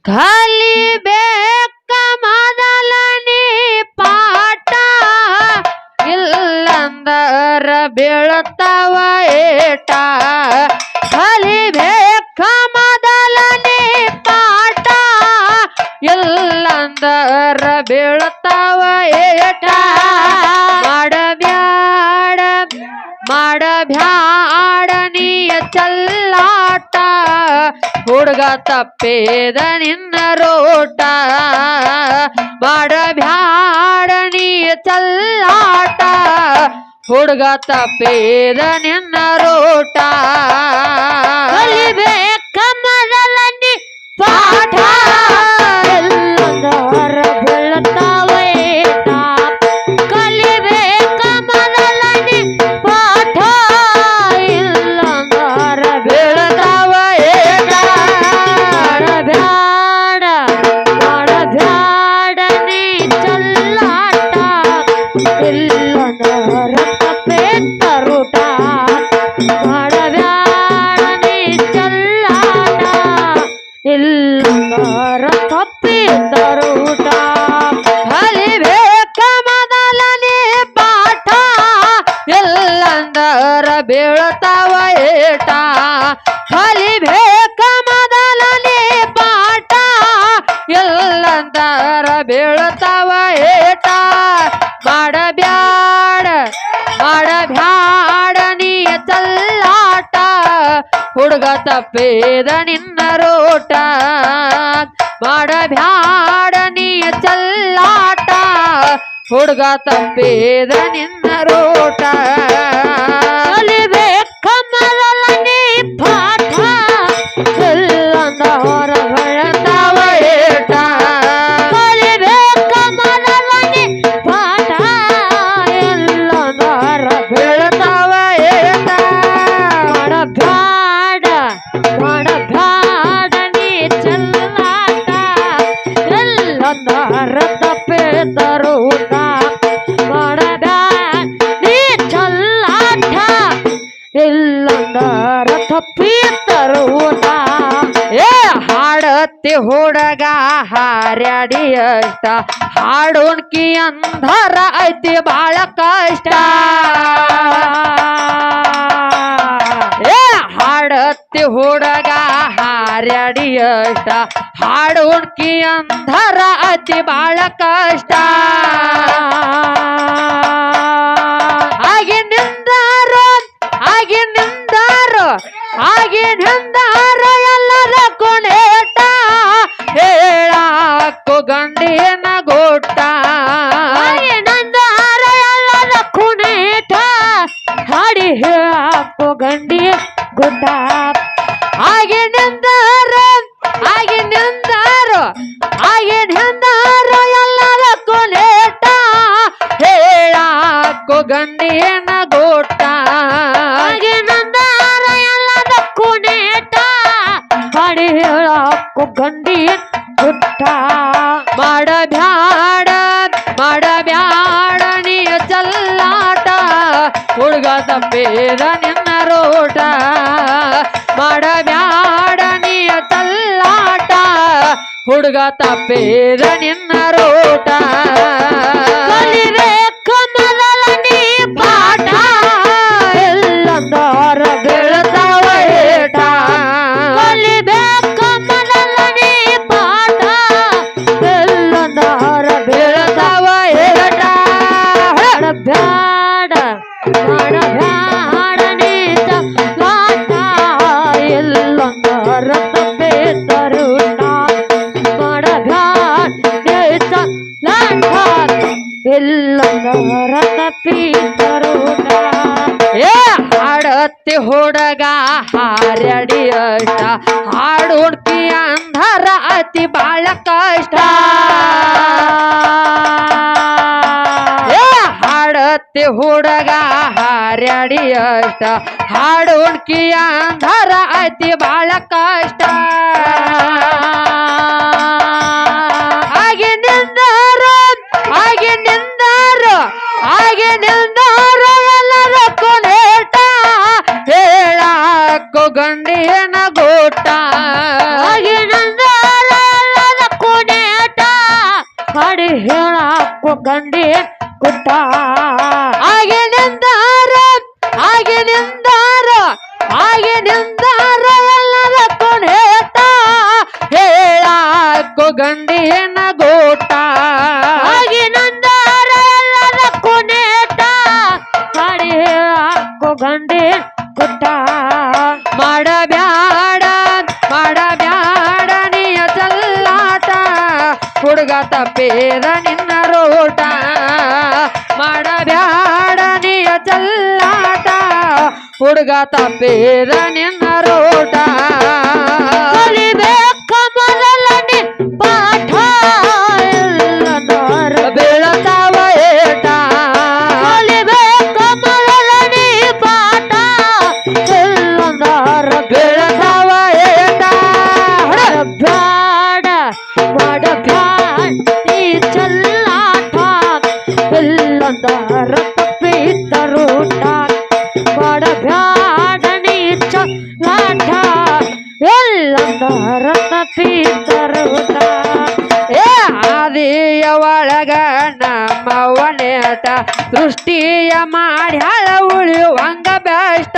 ಕಲಿಬೇಕ ಮೊದಲನೇ ಪಾಠ ಇಲ್ಲಂದರ ಬೀಳ್ತಾವ ಏಟ ಕಲಿಬೇಕ ಮೊದಲನೇ ಪಾಠ ಇಲ್ಲಂದರ ಬೀಳ್ತಾವ ಏಟ ಮಾಡಬ್ಯಾಡ ನೀಯ ಚಲ್ಲಾಟ ಹುಡುಗ ತಪ್ಪೇದ ನಿನ್ನ ರೋಟ ಮಾಡಬ್ಯಾಡ ನೀಯ ಚಲ್ಲಾಟ ಹುಡುಗ ತಪ್ಪೇದ ನಿನ್ನ ರೋಟ ಕಲಿಬೇಕ ಮೊದಲನೇ ಪಾಠ ಎಲ್ಲದರ ಬೀಳ್ತಾವ ಏಟ ಕಲಿಬೇಕ ಮೊದಲನೇ ಪಾಠ ಇಲ್ಲದರ ಬೀಳ್ತಾವ ಏಟ ಮಾಡಬ್ಯಾಡ ನೀ ಚಲ್ಲಾಟ ಇಲ್ಲದರ ತಪ್ಪೇದ ರೋಟ ಮಾಡಬ್ಯಾಡ ನೀ ಚಲ್ಲಾಟ ಇಲ್ಲದರ ತಪ್ಪಿದ ರೋಟ ಕಲಿಬೇಕ ಮೊದಲನೇ ಪಾಠ ಎಲ್ಲಂದರ ಬೀಳ್ತಾವ ಏಟ ಕಲಿಬೇಕ ಮೊದಲನೇ ಪಾಠ ಎಲ್ಲಂದರ ಬೀಳ್ತಾವ ಏಟ ಮಾಡಬ್ಯಾಡ ನೀಯ ಚಲ್ಲಾಟ ಹುಡುಗ ತಪ್ಪೇದ ನಿನ್ನ ರೋಟ ಮಾಡಬ್ಯಾಡ ನೀಯ ಚಲ್ಲಾಟ ಹುಡುಗ ತಪ್ಪೇದ ನಿನ್ನ ರೋಟ ಕಲಿಬೇಕ ಮೊದಲನೇ ಪಾಠ ಎಲ್ಲಂದರ ಬೀಳ್ತಾವ ಏಟ ಕಲಿಬೇಕ ಮೊದಲನೇ ಪಾಠ ಎಲ್ಲಂದರ ಬೀಳ್ತಾವ ಏಟ ಮಾಡಬ್ಯಾಡ ನೀ ಚಲ್ಲಾಟ ಎಲ್ಲಂದರ ತಪ್ಪೇದ ರೋಟ ಮಾಡಬ್ಯಾಡ ನೀ ಚಲ್ಲಾಟ ಎಲ್ಲಂದರ ತಪ್ಪಿದ ರೋಟ ಹಾಡತ್ತಿ ಹುಡುಗ ಹಾರ್ಯಾಡಿ ಅಷ್ಟ ಹಾಡೋಣ್ಕಿ ಅಂಧರ ಐತಿ ಬಾಳ ಕಷ್ಟ ಹಾಡತ್ತಿ ಹುಡುಗ ಹಾರ್ಯಾಡಿ ಅಷ್ಟ ಹಾಡೋಣ್ಕಿ ಅಂಧರ ಐತಿ ಬಾಳ ಕಷ್ಟ ಆಗಿನಿಂದಾರೋ ಎಲ್ಲರ ಕೊನೆಟ ಹೇಳಾಕೋ ಗಂಡಿನ ಗೋಟ ಆಗಿನಿಂದಾರೋ ಎಲ್ಲರ ಕೊನೆಟ ಹಾಡಿ ಹೇಳಾಕೋ ಗಂಡಿ ಗೋಟ ಆಗಿನಿಂದಾರೋ ಎಲ್ಲರ ಕೊನೆಟ ಹೇಳಾಕೋ ಗಂಡಿನ ಗೋಟ ಹಾಡಿ ಹೇಳಾಕೋ ಗಂಡಿ ಗುಟ್ಟ ಮಾಡಬ್ಯಾಡ ನೀಯ ಚಲ್ಲಾಟ ಹುಡುಗ ತಪ್ಪೇದ ನಿನ್ನ ರೋಟ ಮಾಡಬ್ಯಾಡ ನೀಯ ಚಲ್ಲಾಟ ಹುಡುಗ ತಪ್ಪೇದ ನಿನ್ನ ರೋಟ ಕಲಿಬೇಕ ಮೊದಲನೇ ಪಾಠ ಎಲ್ಲಂದರ ಬೀಳ್ತಾವ ಏಟ ಕಲಿಬೇಕ ಮೊದಲನೇ ಪಾಠ ಎಲ್ಲಂದರ ಬೀಳ್ತಾವ ಏಟ ಮಾಡಬ್ಯಾಡ ನೀ ಚಲ್ಲಾಟ ಎಲ್ಲಂದರ ತಪ್ಪೇದ ರೋಟ ಮಾಡಬ್ಯಾಡ ನೀ ಚಲ್ಲಾಟ ಎಲ್ಲಂದರ ತಪ್ಪಿದ ರೋಟ ಹಾಡತ್ತಿ ಹುಡುಗ ಹಾರ್ಯಾಡಿ ಅಷ್ಟ ಹಾಡೋಣ್ಕಿ ಅಂಧರ ಅತಿ ಬಾಳ ಕಷ್ಟ ಹಾಡತ್ತಿ ಹುಡುಗ ಹಾರ್ಯಾಡಿ ಅಷ್ಟ ಹಾಡೋಣ್ಕಿ ಅಂಧರ ಅತಿ ಬಾಳ ಕಷ್ಟ ಆಗಿನಿಂದಾರೋ ಎಲ್ಲರ ಕೊನೆಟ ಹೇಳಾಕೋ ಗಂಡಿನ ಗೋಟ ಆಗಿನಿಂದ ಹೇಳಾಕೋ ಗಂಡಿ ಗುಟ್ಟ ಆಗಿನಿಂದಾರ ಆಗಿನಿಂದಾರ ಆಗಿನಿಂದಾರ ಎಲ್ಲರ ಕೊನೇಟ ಹೇಳಾಕೋ ಗಂಡಿನ ಗೋಟ ಆಗಿನಿಂದಾರ ಎಲ್ಲರ ಕೊನೇಟ ಹಾಡಿ ಹೇಳಾಕೋ ಗಂಡಿ ಗುಟ್ಟ ಮಾಡಬ್ಯಾಡ ಮಾಡಬ್ಯಾಡ ನೀಯ ಚಲ್ಲಾಟ ಹುಡುಗ ತಪ್ಪೇದ ನಿನ್ನ ರೋಟ ಮಾಡಬ್ಯಾಡ ನೀಯ ಚಲ್ಲಾಟ ಹುಡುಗ ತಪ್ಪೇದ ನಿನ್ನ ರೋಟ ಕಲಿಬೇಕ ಮೊದಲ ನೀ ಪಾಠ ಎಲ್ಲದರ ಬೀಳತಾವ ಏಟ ಕಲಿಬೇಕ ಮೊದಲ ನೀ ಪಾಠ ಎಲ್ಲದರ ಬೀಳತಾವ ಏಟ ಬ್ಯಾಡ ಮಾಡಬ್ಯಾಡ ನೀ ಚಲ್ಲಾಟ ಎಲ್ಲದರ ತಪ್ಪಿದ್ದ ರೂಟ ಮಾಡಬ್ಯಾಡ ನೀ ಚಲ್ಲಾಟ ಎಲ್ಲದರ ತಪ್ಪಿದ್ದ ರೂಟ ಏ ಆದಿಯ ಒಳಗ ನಮ್ಮವನೇಟ ಸೃಷ್ಟಿಯ ಮಾಡ್ಯಾಳ ಉಳಿಯುವಂಗ ಬೆಷ್ಟ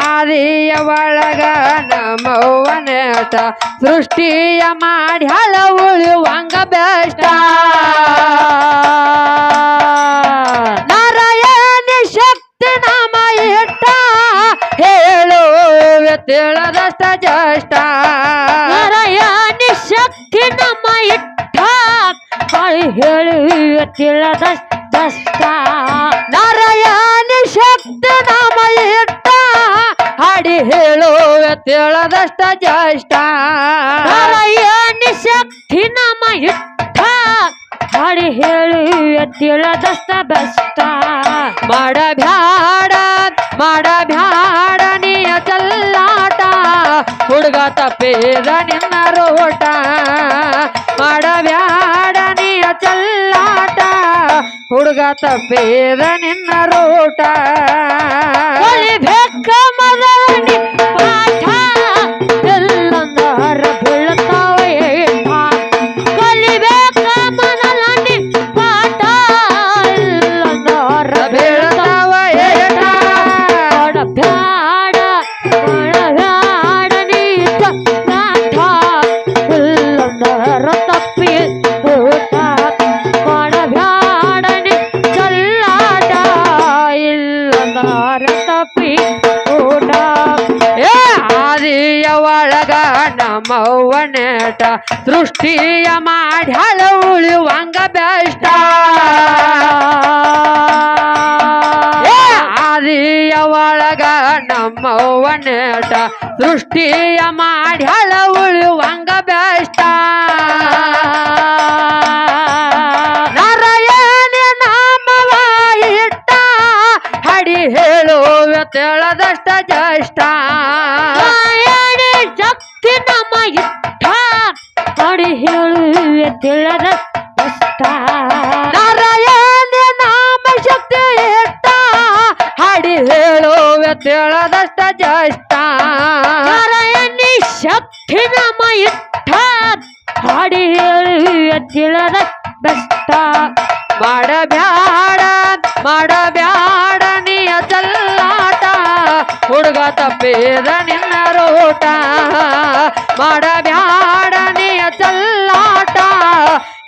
ಆದಿಯ ಒಳಗ ನಮ್ಮವನೇಟ ಸೃಷ್ಟಿಯ ಮಾಡ್ಯಾಳ ಉಳಿಯುವಂಗ ಬೆಷ್ಟ ನಾರಾಯಣಿ ಶಕ್ತಿ ನಾಮ ಇಟ್ಟ ಹೇಳುವೆ ತಿಳಿದಷ್ಟ ಜಷ್ಟ ನಾರಾಯಣಿ ಶಕ್ತಿ ನಮ್ಮ ಇಟ್ಟ ಹೇಳುವೆ ತಿಳಿದಷ್ಟ ನಾರಾಯಣಿ ಶಕ್ತಿ ನಾಮ ಇಟ್ಟ ಹಾಡಿ ಹೇಳುವೆ ತಿಳಿದಷ್ಟ ಜಷ್ಟ ನಾರಾಯಣಿ ಶಕ್ತಿ ನಮ್ಮ ಇಟ್ಟ ಹಾಡಿ ಹೇಳುವೆ ತಿಳಿದಷ್ಟ ಬೆಷ್ಟ ಮಾಡಬ್ಯಾಡ ಮಾಡಬ್ಯಾಡ ನೀಯ ಚಲ್ಲಾಟ ಹುಡುಗ ತಪ್ಪೇದ ನಿನ್ನ ರೋಟ ಮಾಡಬ್ಯಾಡ ನೀಯ ಚಲ್ಲಾಟ ಹುಡುಗ ತಪ್ಪೇದ ನಿನ್ನ ರೋಟ ಕಲಿಬೇಕ ಮೊದಲ ನೀ ಪಾಠ ಎಲ್ಲಂದರ ಬೀಳ್ತಾವ ಏಟ ಕಲಿಬೇಕ ಮೊದಲ ನೀ ಪಾಠ ಎಲ್ಲಂದರ ಬೀಳ್ತಾವ ಏಟ ಮಾಡಬ್ಯಾಡ ಮಾಡಬ್ಯಾಡ ನೀ ಚಲ್ಲಾಟ ಎಲ್ಲಂದರ ತಪ್ಪಿ ಊಟ ಮಾಡಬ್ಯಾಡ ನೀ ಚಲ್ಲಾಟ ಇಲ್ಲಂದರ ತಪ್ಪಿ ಊಟ ಏ ಆದಿಯ ಒಳಗ ನಮ್ಮವ್ವನೇಟ ಸೃಷ್ಟಿಯ ಮಾಡ್ಯಾಳ ಉಳಿಯುವಂಗ ಬೆಷ್ಟ ಏ ಆದಿಯ ಒಳಗ ನಮ್ಮವ್ವನೇಟ ಸೃಷ್ಟಿಯ ಮಾಡ್ಯಾಳ ಉಳಿಯುವಂಗ ಬೆಷ್ಟ ನಾರಾಯಣ ನಾಮವ ಇಟ್ಟ ಹಡಿ ಹೇಳುವೆ ತಿಳಿದಷ್ಟ ಜಷ್ಟ ನಾರಾಯಣಿ ಶಕ್ತಿ ನಮ್ಮ ಇಟ್ಟ ಹಡಿ ಹೇಳುವೆ ತಿಳಿದಷ್ಟ ನಾರಾಯಣ ನಾಮ ಶಕ್ತಿ ಇಟ್ಟ ಹಡಿ ಹೇಳುವೆ ತಿಳಿದಷ್ಟ ಜಷ್ಟ ನಾರಾಯಣಿ ಶಕ್ತಿ ನಮ್ಮ ಇಟ್ಟ ಹಾಡಿ ಹೇಳುವೆ ತಿಳಿದಷ್ಟ ಬೆಷ್ಟ ಮಾಡಬ್ಯಾಡ ಮಾಡಬ್ಯಾಡ ನೀಯ ಚಲ್ಲಾಟ ಹುಡುಗ ತಪ್ಪೇದ ನಿನ್ನ ರೋಟ ಮಾಡಬ್ಯಾಡ ನೀಯ ಚಲ್ಲಾಟ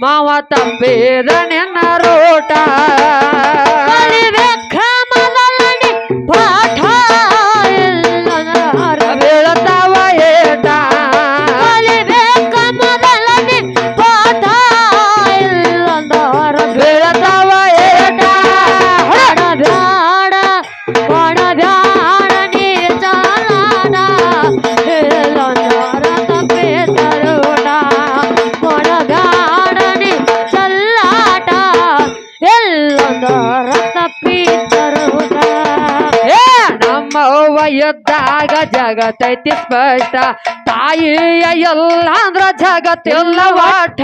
ಮಾವ ತಪ್ಪೇದ ನಿನ್ನ ರೋಟ ಕಲಿಬೇಕ ಮೊದಲ ನೀ ಪಾಠ ಎಲ್ಲದರ ಬೀಳ್ತಾವ ಏಟ ಕಲಿಬೇಕ ಮೊದಲ ನೀ ಪಾಠ ಎಲ್ಲದರ ಬೀಳ್ತಾವ ಏಟ ಮಾಡಬ್ಯಾಡ ಮಾಡಬ್ಯಾಡ ನೀ ಚಲ್ಲಾಟ ಎಲ್ಲದರ ತಪ್ಪಿದ್ದ ರೂಟ ಮಾಡಬ್ಯಾಡ ನೀ ಚಲ್ಲಾಟ ಎಲ್ಲದರ ತಪ್ಪಿದ್ದ ರೂಟ ಏ ನಮ್ಮವ್ವ ಎದ್ದಾಗ ಜಗತ್ತೈತಿ ಸ್ಪಷ್ಟ ತಾಯಿಯ ಎಲ್ಲ ಅಂದ್ರ ಜಗತ್ತೆಲ್ಲ ವಾಠ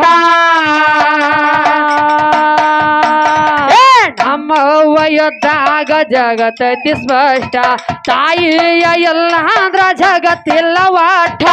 ಏ ನಮ್ಮವ್ವ ಎದ್ದಾಗ ಜಗತ್ತೈತಿ ಸ್ಪಷ್ಟ ತಾಯಿಯ ಎಲ್ಲ ಅಂದ್ರ ಜಗತ್ತಿಲ್ಲ ವಾಠ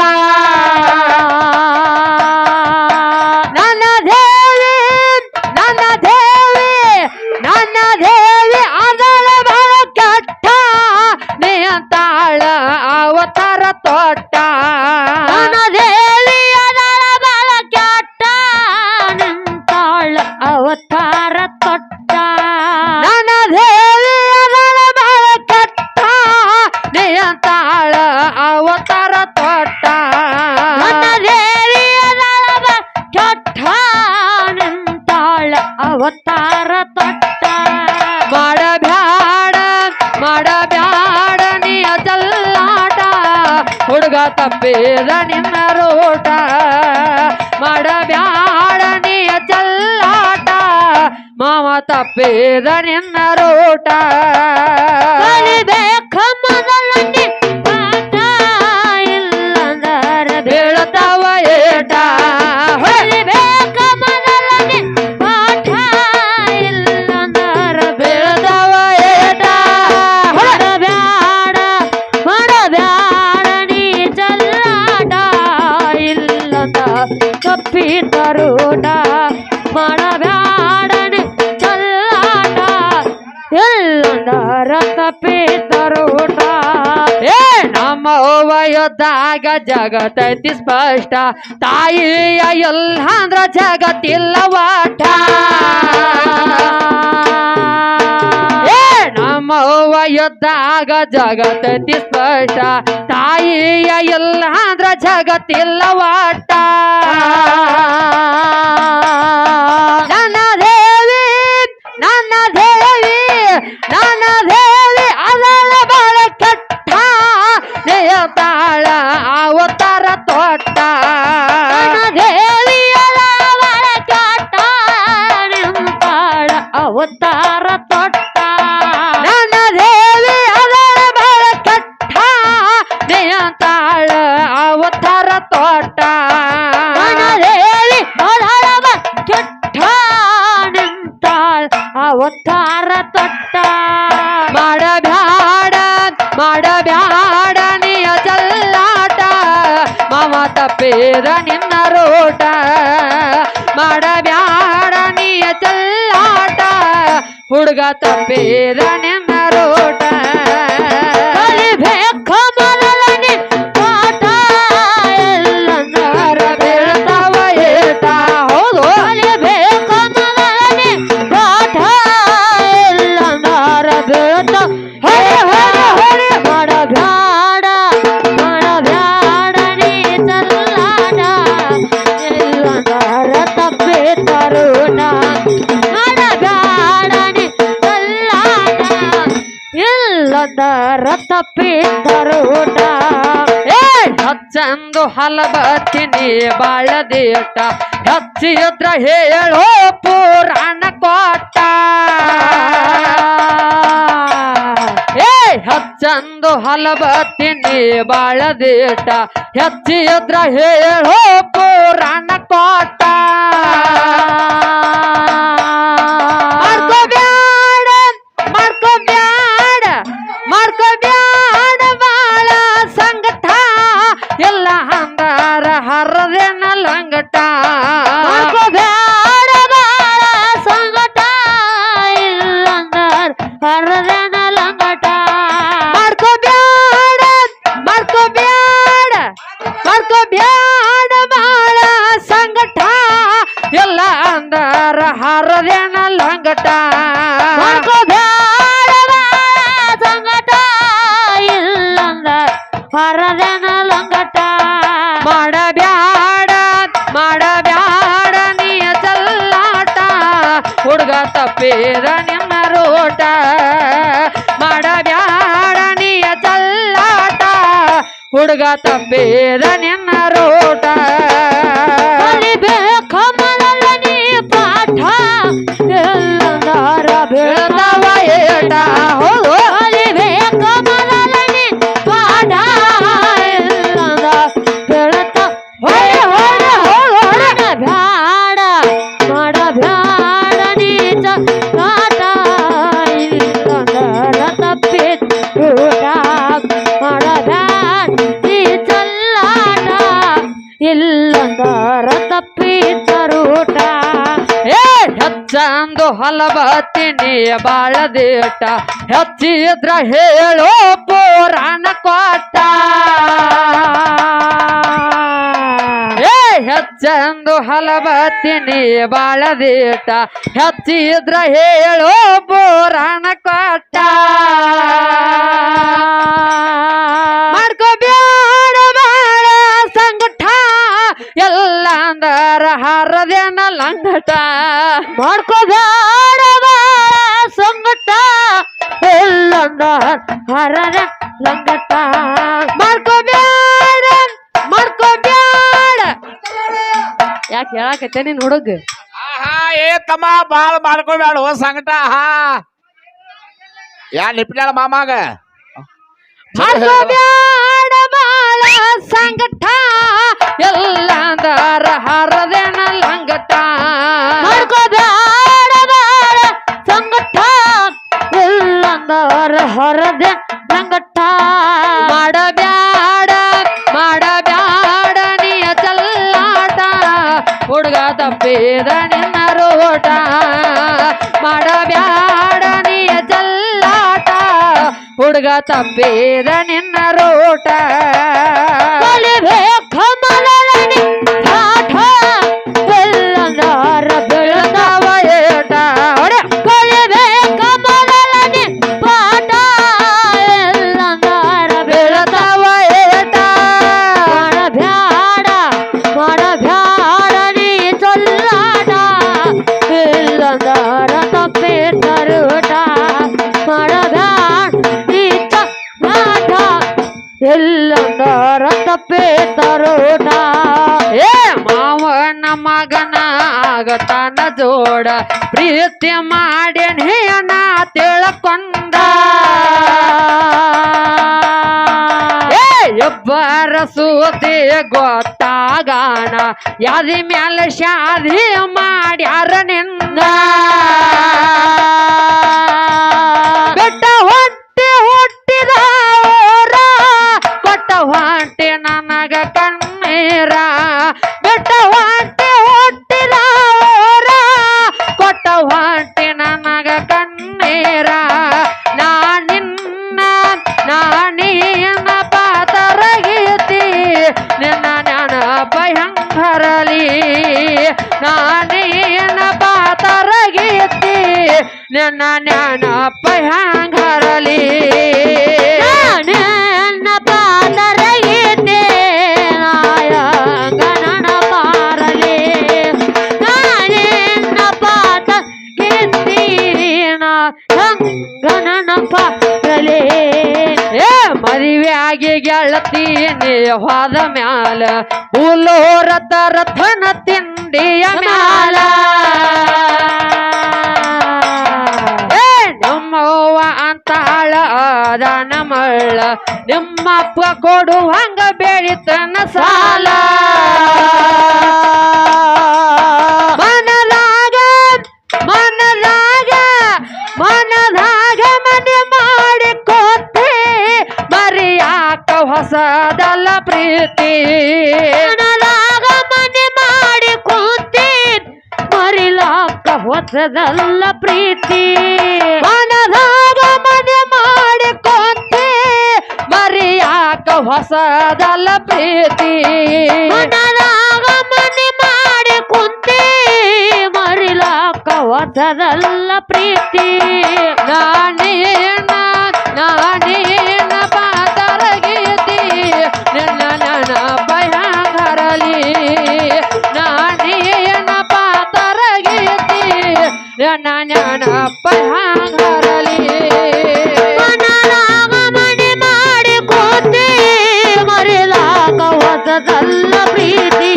ಹುಡುಗ ತಪ್ಪಿದ ನಿನ್ನ ರೂಟ ಮಾಡಬ್ಯಾಡ ನೀಯ ಚಲ್ಲಾಟ ಮಾವ ತಪ್ಪಿದ ನಿನ್ನ ರೂಟ ಕಲಿಬೇಕ ಮೊದಲನೇ ಪಾಠ ಇಲ್ಲಂದರ ಬೀಳ್ತಾವ ಏಟ ಕಲಿಬೇಕ ಮೊದಲನೇ ಪಾಠ ಇಲ್ಲಂದರ ಬೀಳ್ತಾವ ಏಟ ಮಾಡಬ್ಯಾಡ ಮಾಡಬ್ಯಾಡ ನೀ ಚಲ್ಲಾಟ ಇಲ್ಲದ ತಪ್ಪಿತರೂಟ ಮಾಡಬ್ಯಾಡ ನೀ ಚಲ್ಲಾಟ ಇಲ್ಲಂದರ ತಪ್ಪಿತರೂಟ ಏ ನಮ್ಮ ವಯೋದಾಗ ಜಗತ್ತೈತಿ ಸ್ಪಷ್ಟ ತಾಯಿಯ ಎಲ್ಲಂದ್ರ ಜಗತ್ತಿಲ್ಲ ವಾಟ ಏ ನಮ್ಮ ವಯೋದಾಗ ಜಗತ್ತೈತಿ ಸ್ಪಷ್ಟ ತಾಯಿಯ ಎಲ್ಲಂದ್ರ ಜಗತ್ತಿಲ್ಲ ವಾಟ ನನ್ನ ದೇವಿ ನನ್ನ ದೇವಿ ನನ್ನ ದೇವಿ ಅದರ ಬಾಳ ಕೆಟ್ಟ ತಾಳ ಅವತಾರ ತೊಟ್ಟ ದೇವಿಯಲ ಕೆಟ್ಟ ನಿಂತಾಳ ಅವತಾರ ತೊಟ್ಟ ನನ್ನ ದೇವಿ ಅದರ ಬಾಳ ಕೆಟ್ಟ ತಾಳ ಅವತಾರ ತೊಟ್ಟ ದೇವಿ ಅದರ ಕೆಟ್ಟ ನಿಂತಾಳ ಅವತಾರ ತೊಟ್ಟ ಮಾಡಬ್ಯಾಡ ಮಾಡಬ್ಯಾಡ ನೀಯ ಚಲ್ಲಾಟ ಮಾವ ತಪ್ಪಿದ ನಿನ್ನ ರೂಟ ಮಾಡಬ್ಯಾಡ ನೀಯ ಚಲ್ಲಾಟ ಹುಡುಗ ತಪ್ಪಿದ ನಿನ್ನ ರೂಟ ಕಲಿಬೇಕ ಮೊದಲನೇ ಪಾಠ ಎಲ್ಲಂದರ ಬೀಳ್ತಾವ ಏಟ ಹೌದು ಕಲಿಬೇಕ ಮೊದಲನೇ ಪಾಠ ಎಲ್ಲಂದರ ಬೀಳ್ತ ಮಾಡಬ್ಯಾಡ ಮಾಡಬ್ಯಾಡ ನೀ ಚಲ್ಲಾಟ ಎಲ್ಲಂದರ ತಪ್ಪಿತರೂಟ ಮಾಡಬ್ಯಾಡ ನೀ ಚಲ್ಲಾಟ ಎಲ್ಲಂದರ ತಪ್ಪಿತರೂಟ ಏ ಹಚ್ಚಂದು ಹಲಬತ್ತಿನಿ ಬಾಳದೇಟ ಹಚ್ಚಿದ್ರ ಹೇಳೋ ಪುರಾಣ ಕೋಟ ಏ ಹಚ್ಚಂದು ಹಲಬತ್ತಿನಿ ಬಾಳದೇಟ ಹಚ್ಚಿದ್ರ ಹೇಳೋ ಪುರಾಣ ಕೋಟ ಮಾಡ್ಕೋಬ್ಯಾಡ ಮಾಡ್ಕೋಬ್ಯಾಡ ಮಾಡ್ಕೋಬ್ಯಾಡ ಬಾಳ ಸಂಗಟ ಎಲ್ಲ ಅಂದಾರ ಹರದೇನ ಲಂಗಟ ಮಾಡ್ಕೋಬ್ಯಾಡ ಬಾಳ ಸಂಗಟ ಇಲ್ಲಂದರ ಹರದನ ಲಂಗಟ ಮಾಡ್ಕೋಬ್ಯಾಡ ಮಾಡ್ಕೋಬ್ಯಾಡ ಮಾಡ್ಕೋಬ್ಯಾಡ ಬಾಳ ಸಂಗಟ ಎಲ್ಲ ಅಂದಾರ ಹರದೇನ ಲಂಗಟ ಮಾಡ್ಕೋಬ್ಯಾಡ ಬಾಳ ಸಂಗಟ ಇಲ್ಲಂದರ ಹರದನ ಲಂಗಟ ಮಾಡಬ್ಯಾಡ ಮಾಡಬ್ಯಾಡ ನೀಯ ಚಲ್ಲಾಟ ಹುಡುಗ ತಪ್ಪಿದ ನಿನ್ನ ರೂಟ ಮಾಡಬ್ಯಾಡ ನೀಯ ಚಲ್ಲಾಟ ಹುಡುಗ ತಪ್ಪಿದ ನಿನ್ನ ರೂಟ ಕಲಿಬೇಕ ಮೊದಲನೇ ಪಾಠ ಎಲ್ಲಂದರ ಬೀಳ್ತಾವ ಏಟ ಹೌದು ಕಲಿಬೇಕ ಮೊದಲನೇ ಪಾಠ ಎಲ್ಲಂದ ಬೀಳ್ತ ಮಾಡಬ್ಯಾಡ ಮಾಡಬ್ಯಾಡ ನೀಚ ಪಾಠ ಇಲ್ಲಂದರ ತಪ್ಪಿತ ಊಟ ಮಾಡಬ್ಯಾಡ ನೀ ಚಲ್ಲಾಟ ಇಲ್ಲಂದರ ತಪ್ಪಿತರೂಟ ಏ ಹೆಚ್ಚಂದು ಹಲಬತ್ತಿನಿ ಬಾಳದೇಟ ಹೆಚ್ಚಿದ್ರ ಹೇಳೋ ಪುರಾಣ ಕೋಟ ಏ ಹೆಚ್ಚಂದು ಹಲಬತ್ತಿನಿ ಬಾಳದೇಟ ಹೆಚ್ಚಿದ್ರ ಹೇಳೋ ಪುರಾಣ ಕೋಟ ಮಾಡ್ಕೋಬ್ಯಾಡ ಬಾಳ ಸಂಗಟ ಎಲ್ಲ ಅಂದರ ಹರದೇನ ಲಂಗಟ ಮಾಡ್ಕೋಬೇಡ ಸಂಗಟ ಎಲ್ಲಂದ ಹರರ ಲಂಗಟ ಮಾಡ್ಕೋಬ್ಯಾಡ ಹೇಳಾಕತ್ತೆ ನಿನ್ ಹುಡುಗ ಆಹಾ ಏ ತಮ್ಮ ಬಾಳ ಮಾಡ್ಕೋಬೇಡ ಸಂಕಟ ಹಾ ಯಾ ನಿಪ್ನ್ಯಾಳ ಮಾಮಾಗ ಮಾಡ್ಕೋಬ್ಯಾಡ ಬಾಳ ಸಂಕಟ ಎಲ್ಲಂದರ ಹರದೇನ ಲಂಗಟ ಮಾಡ್ಕೋಬ್ಯಾಡ ಬಾಳ ಸಂಗಟ ಇಲ್ಲಂದರ ಹೊರದೆ ಸಂಗಟ ಮಾಡಬ್ಯಾಡ ಮಾಡಬ್ಯಾಡ ನೀಯ ಚಲ್ಲಾಟ ಹುಡುಗ ತಪ್ಪಿದ ನಿನ್ನ ರೋಟ ಮಾಡಬ್ಯಾಡ ನೀಯ ಚಲ್ಲಾಟ ಹುಡುಗ ತಪ್ಪಿದ ನಿನ್ನ ರೋಟ ಕಲಿಬೇಕ ಮಲರನೆ ಪಾಠ ಇಲ್ಲಂದರ ಬೆಳಗಾವ ಏಟ ಹೊಡೆ ಕಲಿಬೇಕ ಮಲರನೆ ಪಾಠ ಇಲ್ಲಂದರ ಬೆಳತಾವ ಏಟ ಮಾಡಬ್ಯಾಡ ಮಾಡಬ್ಯಾಡ ನೀ ಚೊಲ್ಲಾಟ ಇಲ್ಲಂದರ ತಪ್ಪೆ ತರುಟ ಮಾಡಬ್ಯಾಡ ನೀ ಚೊಲ್ಲಾಟ ಇಲ್ಲಂದರ ತಪ್ಪೆ ತರುಟ ಏ ಮಾವನ ಮಗನ ಆಗತಾನ ಜೋಡ ಪ್ರೀತಿ ಮಾಡಿ ನೇನ ತಿಳ್ಕೊಂಡ ಏ ಇಬ್ಬರ ಸೂತಿ ಗೊತ್ತಾಗಾನ ಯಾದಿ ಮ್ಯಾಲ ಶಾದಿ ಮಾಡ್ಯಾರ ನಿಂದ ಬೆಟ್ಟ ಹೊಟ್ಟಿ ಹುಟ್ಟಿದ ಊರ ಕೊಟ್ಟ ಹೊಂಟಿ ನನಗ ಕಣ್ಣೀರ ಬೆಟ್ಟ ಹೊಟ್ಟಿ ಹುಟ್ಟಿದ ಊರ ಕೊಟ್ಟ ಹೊಂಟಿ ನನಗ ಕಣ್ಣೀರ ನಾನಿನ್ನ ನಾನೇನ ಪಾತರಗೀತಿ ನಿನ್ನ ನೆನಪ ಹೆಂಗರಲಿ ನಾನೇನ ಪಾತರಗೀತಿ ನಿನ್ನ ನೆನಪ ಹೆಂಗರಲಿ ನಾನೆನ್ನ ಪಾದರಗೀತೆ ನಾಯಂಗನನ ಪಾರಲಿ ನಾನೆನ್ನ ಪಾದ ಕಿತ್ತೀನ ಗಣನ ಪಾರಲಿ ಏ ಮದುವೆಯಾಗಿ ಗೆಳತೀನಿ ಹೋದ ಮ್ಯಾಲ ಉಲೋರ ರಥನ ತಿಂಡಿಯ ಮ್ಯಾಲ ಏ ನಮ್ಮವ್ವ ಅಂತಾಳ ಅದಾನ ಮಳ್ಳ ನಿಮ್ಮಪ್ಪ ಕೊಡುವಂಗ ಬೆಳಿತನ ಸಾಲ ಮನದಾಗ ಮನದಾಗ ಮನದಾಗ ಮನೆ ಮಾಡಿಕೊತ್ತೆ ಮರಿಯಾಕ ಹೊಸದಲ್ಲ ಪ್ರೀತಿ ನನಲಾಗ ಮನೆ ಮಾಡಿ ಕೂತಿ ಮರಿಲಾಕ ಹೊಸದಲ್ಲ ಪ್ರೀತಿ ಮನದಾಗ ಮನೆ ಮಾಡಿಕೊತ್ತೆ ಮರಿಯಾಕ ಹೊಸದಲ್ಲ ಪ್ರೀತಿ ಮನಲಾಗ ಮನೆ ಮಾಡಿ ಕುಂತಿ ಮರಿಲಾಕ ಹೊಸದಲ್ಲ ಪ್ರೀತಿ ನಾನೇನ ನಾನೇನ ಪಾತರಗೀತಿ ನಿನ್ನ ನೆನಪ ಹೆಂಗರಲಿ ನಾನೇನ ಪಾತರಗೀತಿ ನಿನ್ನ ನೆನಪ ಹೆಂಗರಲಿ ಮನಲಾಗ ಮನೆ ಮಾಡಿ ಕೂತಿ ಮರಿಲಾಕ ಹೊಸದಲ್ಲ ಪ್ರೀತಿ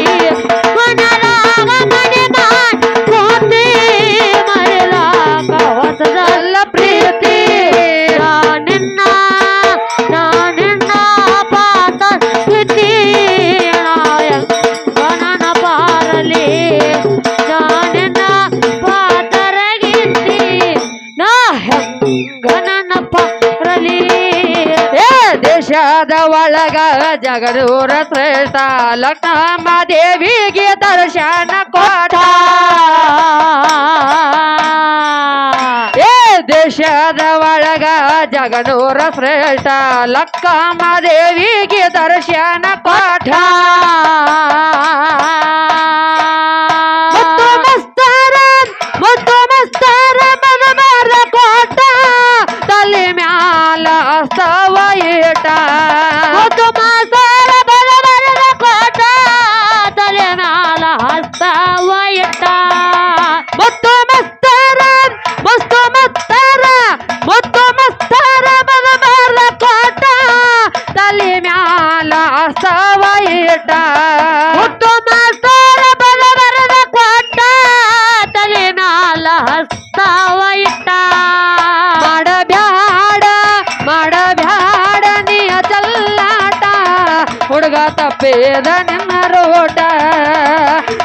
ಮನಲಾಗ ಮನೆ ಮಾಡಿ ಕೂತಿ ಮರಿಲಾಕ ಹೊಸದಲ್ಲ ಪ್ರೀತಿ ನಾನಿನ್ನ ಪಾತ ಸ್ಥಿತಿ ಗಣನ ಪಾರಲಿ ನಾನಿನ್ನ ಪಾತರಗಿತ್ತಿ ನಾ ಗಣನ ಪಾರಲಿ ಏ ದೇಶದ ಒಳಗ ಜಗದೂರ ಶ್ರೇಷ್ಠ ಲಕ್ಷ್ಮ ದೇವಿಗೆ ದರ್ಶನ ಕೊಟ್ಟ ಏ ದೇಶದ ಒಳಗ ಜಗದೂರ ಶ್ರೇಷ್ಠ ಲಕ್ಷ್ಮ ದೇವಿಗೆ ದರ್ಶನ ಕೊಟ್ಟ ಮುತ್ತು ಮಸ್ತರ ಮನಮಾರ ಕೋಟ ತಲೆ ಮ್ಯಾಲ ಅಸ್ತವ ಏಟ ಮುತ್ತು ಮಾಸರ ಬಲವರದ ಕೋಟ ತಲೆ ಮ್ಯಾಲ ಹಸ್ತವ ಇಟ್ಟ ಮುತ್ತು ಮಸ್ತರ ಮನಮಾರ ಕೋಟ ತಲೆ ಮ್ಯಾಲ ಅಸ್ತವ ಏಟ ಮುತ್ತು ಮಾಸರ ಬಲವರದ ಹುಡುಗ ತಪ್ಪಿದ ನಿನ್ನ ರೋಟ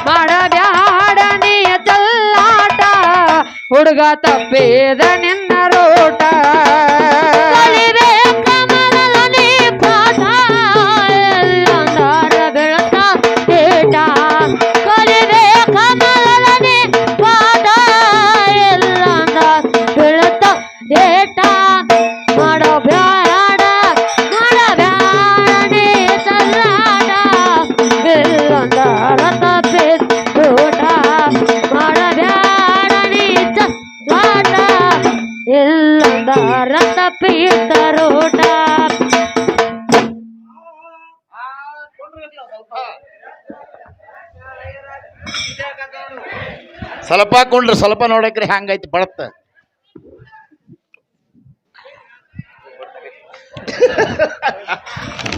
ಮಾಡಬ್ಯಾಡ ನೀ ಚಲ್ಲಾಟ ಹುಡುಗ ತಪ್ಪಿದ ನಿನ್ನ ರೋಟ ಕಲಿಬೇಕ ಮೊದಲ ನೀ ಪಾಠ ಎಲ್ಲಂದಾರ ಬೆಳತ ಏಟ ಕಲಿಬೇಕ ಮೊದಲ ನೀ ಪಾಠ ಎಲ್ಲಂದಾರ ಬೆಳತ ಏಟ ಮಾಡಬ್ಯಾಡ ನೀ ಚಲ್ಲಾಟ ಎಲ್ಲಂದಾರ ತಪ್ಪಿದ ರೋಟ ಮಾಡಬ್ಯಾಡ ನೀ ಚಲ್ಲಾಟ ಎಲ್ಲಂದಾರ ತಪ್ಪಿದ ರೋಟ ಸ್ವಲ್ಪ ಕೊಂಡ್ರಿ ಸ್ವಲ್ಪ ನೋಡಕ್ರಿ ಹಂಗೈತಿ ಬಡತ್ತ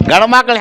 ಗಂಡ ಮಕ್ಳು